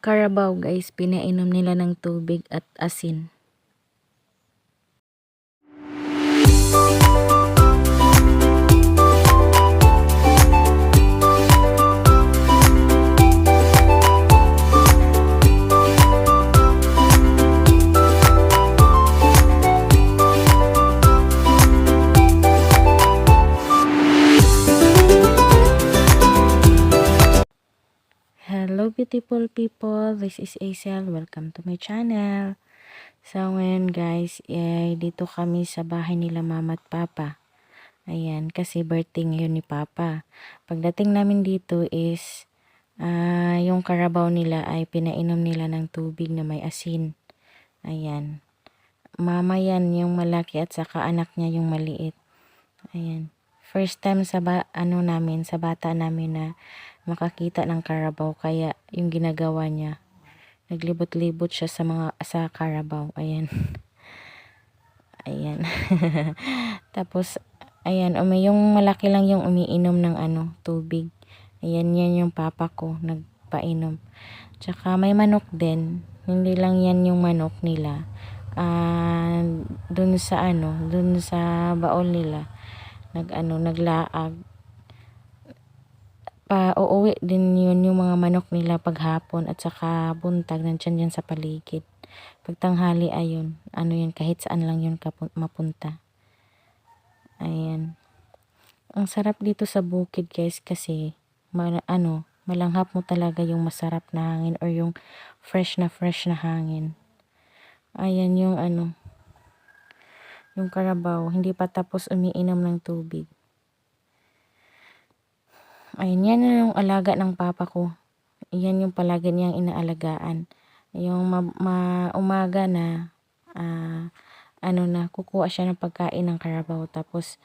Carabao guys, pinainom nila ng tubig at asin. Hello beautiful people, this is Acel. Welcome to my channel. So ngayon guys, dito kami sa bahay nila mama at papa. Ayan, kasi birthday ngayon ni papa. Pagdating namin dito is, yung Carabao nila ay pinainom nila ng tubig na may asin. Ayan. Mama yan yung malaki at saka anak niya yung maliit. Ayan. First time sa sa bata namin na makakita ng Carabao, kaya yung ginagawa niya, naglibot-libot siya sa Carabao. Ayan. Ayan. Tapos ayan, yung malaki lang yung umiinom ng tubig. Ayan, yan yung papa ko nagpainom. Tsaka may manok din. Hindi lang yan yung manok nila. Dun sa baol nila naglaag. Uuwi din yun yung mga manok nila paghapon at saka buntag nandyan yan sa paligid. Pagtanghali ayun, yan, kahit saan lang yun mapunta. Ayan. Ang sarap dito sa bukid guys kasi malanghap mo talaga yung masarap na hangin or yung fresh na hangin. Ayan yung yung Carabao, hindi pa tapos umiinom ng tubig. Ayan, yan yung alaga ng papa ko. Yan yung palagi niyang inaalagaan. Yung umaga na, kukuha siya ng pagkain ng Carabao. Tapos,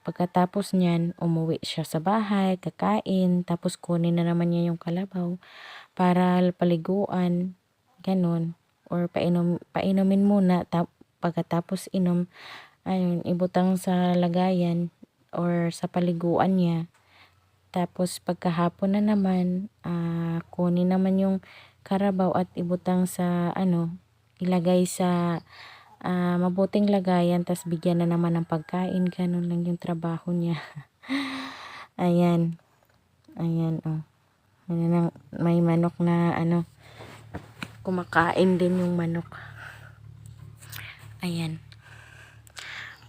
pagkatapos niyan, umuwi siya sa bahay, kakain, tapos kunin na naman niya yung kalabaw para paliguan, ganun. Or painumin muna, pagkatapos inom, ayun, ibutang sa lagayan or sa paliguan niya. Tapos pagkahapon na naman, kunin naman yung Carabao at ibutang sa ilagay sa mabuting lagayan, tas bigyan na naman ng pagkain. Ganun lang yung trabaho niya. Ayan. Ayan, oh. Ayan, may manok na kumakain din yung manok. Ayan.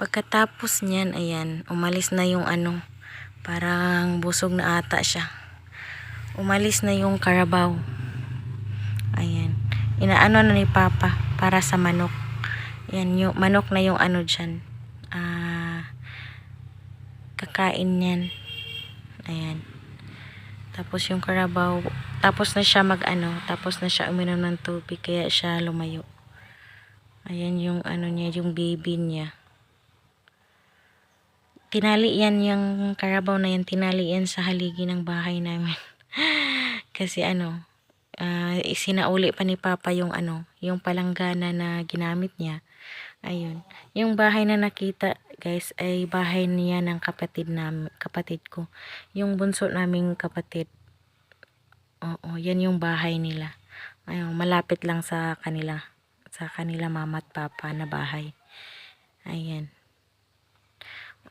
Pagkatapos niyan, ayan, umalis na yung parang busog na ata siya. Umalis na yung Carabao. Ayan. Inaano na ni papa para sa manok. Ayan, yung manok na yung dyan. Kakain yan. Ayan. Tapos yung Carabao, tapos na siya tapos na siya uminom ng tubig, kaya siya lumayo. Ayan yung niya, yung baby niya. Tinali yan yung Carabao na yan, tinali yan sa haligi ng bahay namin. Kasi sinauli pa ni papa yung yung palanggana na ginamit niya. Ayun. Yung bahay na nakita guys ay bahay niya ng kapatid ko. Yung bunso naming kapatid. Oo, yan yung bahay nila. Ayun, malapit lang sa kanila mama at papa na bahay. Ayan.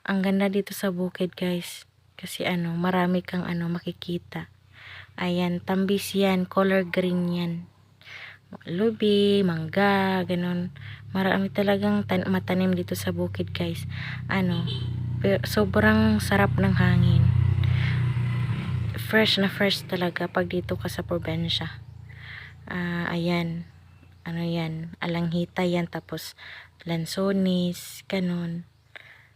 Ang ganda dito sa bukid guys. Kasi marami kang makikita. Ayan, tambis yan, color green yan. Lubi, mangga, ganun. Marami talagang matanim dito sa bukid guys. Pero sobrang sarap ng hangin. Fresh na fresh talaga pag dito ka sa probinsya. Ayan. Yan, alanghita yan, tapos lansones, ganun.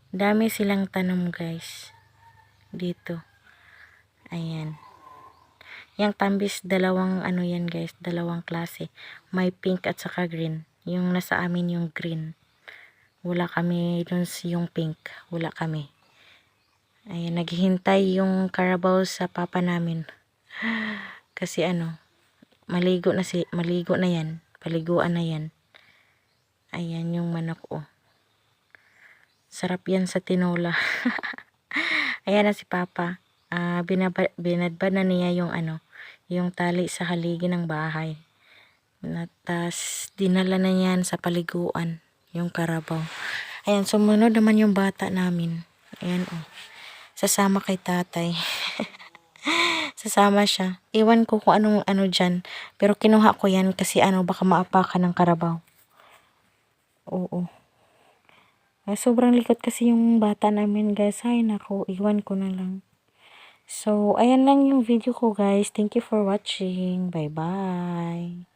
Dami silang tanom guys dito. Ayan. Yung tambis, dalawang yan guys, dalawang klase. May pink at saka green. Yung nasa amin yung green. Wala kami dun yung pink. Wala kami. Ayan, naghihintay yung Carabao sa papa namin. Kasi maligo na yan. Paliguan na yan. Ayan yung manok, oh. Sarap yan sa tinola. Ayan na si papa. Binadbad na niya yung yung tali sa haligi ng bahay. Tas dinala na yan sa paliguan, yung karabaw. Ayan, sumunod naman yung bata namin. Ayan, oh. Sasama kay tatay. Sasama siya. Iwan ko kung anong ano dyan. Pero kinuha ko yan kasi baka maapakan ng karabaw. Oo. Sobrang likot kasi yung bata namin, guys. Ay, naku, iwan ko na lang. So, ayan lang yung video ko, guys. Thank you for watching. Bye-bye.